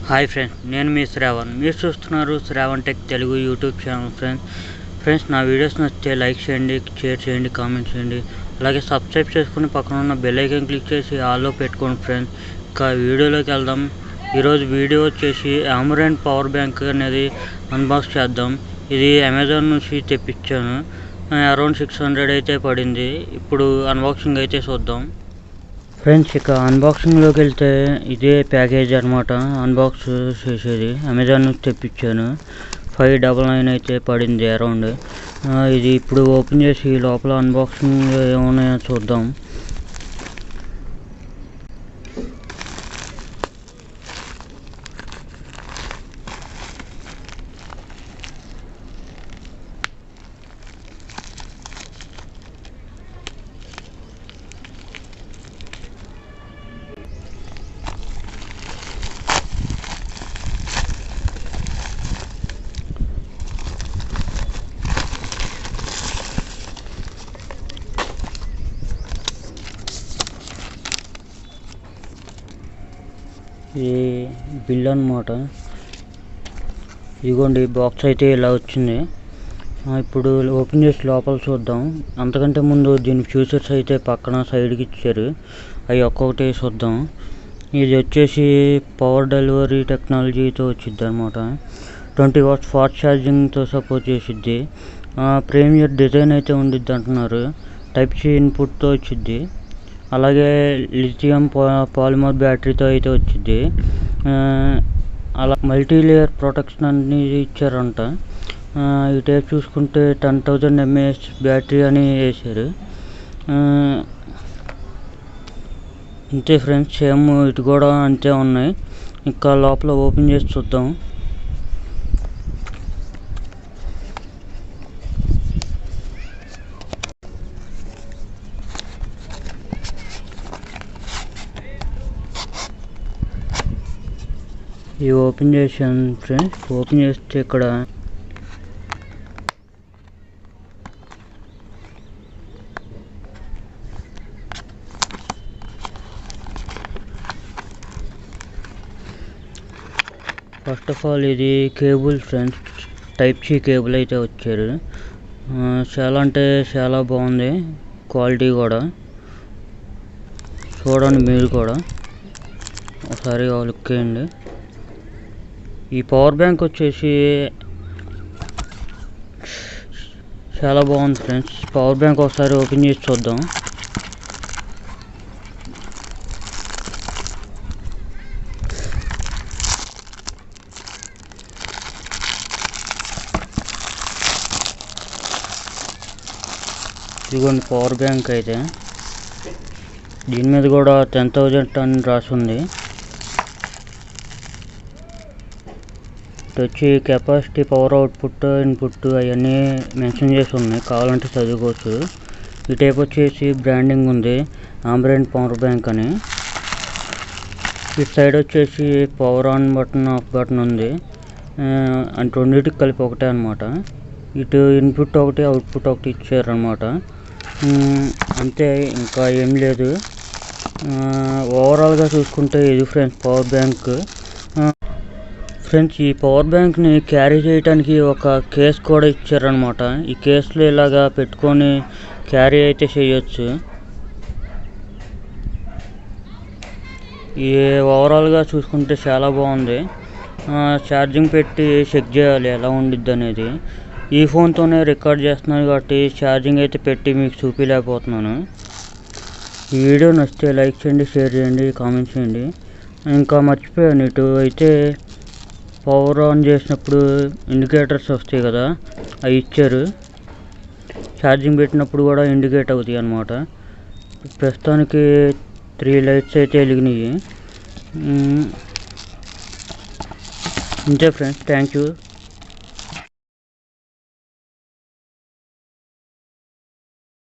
Hi friends, నేను మీ శ్రావణ్. మీరు చూస్తున్నారు Shravan tech Telugu YouTube channel. Friends నా వీడియోస్ నచ్చితే లైక్ చేయండి, షేర్ చేయండి, కామెంట్ చేయండి. అలాగే సబ్స్క్రైబ్ చేసుకుని పక్కన ఉన్న బెల్ ఐకాన్ క్లిక్ చేసి ఆల్లో పెట్టుకోండి. ఫ్రెండ్స్ ఇంకా వీడియోలోకి వెళ్దాం. ఈరోజు వీడియో వచ్చేసి AMBRANE పవర్ బ్యాంక్ అనేది అన్బాక్స్ చేద్దాం. ఇది అమెజాన్ నుంచి తెప్పించాను. అరౌండ్ 600 అయితే పడింది. ఇప్పుడు అన్బాక్సింగ్ అయితే చూద్దాం. ఫ్రెండ్స్ ఇక అన్బాక్సింగ్లోకి వెళ్తే ఇదే ప్యాకేజ్ అనమాట. అన్బాక్స్ చేసేది అమెజాన్ నుంచి తెప్పించాను. 599 అయితే పడింది అరౌండ్. ఇది ఇప్పుడు ఓపెన్ చేసి లోపల అన్బాక్సింగ్ ఏమున్నాయో చూద్దాం. ఇది బిల్ అన్నమాట. ఇదిగోండి బాక్స్ అయితే ఇలా వచ్చింది. ఇప్పుడు ఓపెన్ చేసి లోపల చూద్దాం. అంతకంటే ముందు దీని ఫ్యూచర్స్ అయితే పక్కన సైడ్కి ఇచ్చారు, అవి ఒక్కొక్కటి చూద్దాం. ఇది వచ్చేసి పవర్ డెలివరీ టెక్నాలజీతో వచ్చింది అనమాట. 20 watts ఫాస్ట్ ఛార్జింగ్తో సపోర్ట్ చేసిద్ది. ప్రీమియర్ డిజైన్ అయితే ఉండిద్ది అంటున్నారు. టైప్ సి ఇన్పుట్తో వచ్చిద్ది. అలాగే లిథియం పాలిమర్ బ్యాటరీతో అయితే వచ్చింది. అలా మల్టీ లేయర్ ప్రొటెక్షన్ అన్ని ఇచ్చారంట. ఈ టైప్ చూసుకుంటే 10,000 mAh బ్యాటరీ అని వేసారు. అంతే ఫ్రెండ్స్, సేమ్ ఇటు కూడా అంతే ఉన్నాయి. ఇంకా లోపల ఓపెన్ చేసి చూద్దాం. ఇది ఓపెన్ చేశాను ఫ్రెండ్స్. ఓపెన్ చేస్తే ఇక్కడ ఫస్ట్ ఆఫ్ ఆల్ ఇది cable friends. Type C cable అయితే వచ్చారు. చాలా అంటే చాలా బాగుంది క్వాలిటీ కూడా. చూడండి మీరు కూడా ఒకసారి లుక్ వేయండి. ఈ పవర్ బ్యాంక్ వచ్చేసి చాలా బాగుంది ఫ్రెండ్స్. పవర్ బ్యాంక్ ఒకసారి ఓపెన్ చేసి చూద్దాం. ఇదిగోండి పవర్ బ్యాంక్ అయితే. దీని మీద కూడా 10,000 అని రాసి ఉంది. వచ్చి కెపాసిటీ, పవర్ అవుట్పుట్, ఇన్పుట్ అవన్నీ మెన్షన్ చేసి ఉన్నాయి, కావాలంటే చదువుకోవచ్చు. ఈ టైప్ వచ్చేసి బ్రాండింగ్ ఉంది AMBRANE పవర్ బ్యాంక్ అని. ఇటు సైడ్ వచ్చేసి power on button, of button ఉంది. అంటే రెండింటికి కలిపి ఒకటే అనమాట. ఇటు ఇన్పుట్ ఒకటి, అవుట్పుట్ ఒకటి ఇచ్చారనమాట. అంతే, ఇంకా ఏం లేదు. ఓవరాల్గా చూసుకుంటే ఇది ఫ్రెండ్స్ పవర్ బ్యాంక్. ఫ్రెండ్స్ ఈ పవర్ బ్యాంక్ని క్యారీ చేయడానికి ఒక కేస్ కూడా ఇచ్చారనమాట. ఈ కేసులో ఇలాగా పెట్టుకొని క్యారీ అయితే చేయొచ్చు. ఈ ఓవరాల్గా చూసుకుంటే చాలా బాగుంది. ఛార్జింగ్ పెట్టి చెక్ చేయాలి ఎలా ఉండిద్ది అనేది. ఈ ఫోన్తోనే రికార్డ్ చేస్తున్నాను కాబట్టి ఛార్జింగ్ అయితే పెట్టి మీకు చూపించలేకపోతున్నాను. ఈ వీడియో నచ్చితే లైక్ చేయండి, షేర్ చేయండి, కామెంట్ చేయండి. ఇంకా మర్చిపోయాను, ఇటు అయితే పవర్ ఆన్ చేసినప్పుడు ఇండికేటర్స్ వస్తాయి కదా, అవి ఇచ్చారు. ఛార్జింగ్ పెట్టినప్పుడు కూడా ఇండికేట్ అవుతాయి అన్నమాట. ప్రస్తుతానికి 3 లైట్స్ అయితే వెలిగినాయి. అంతే ఫ్రెండ్స్, థ్యాంక్ యూ.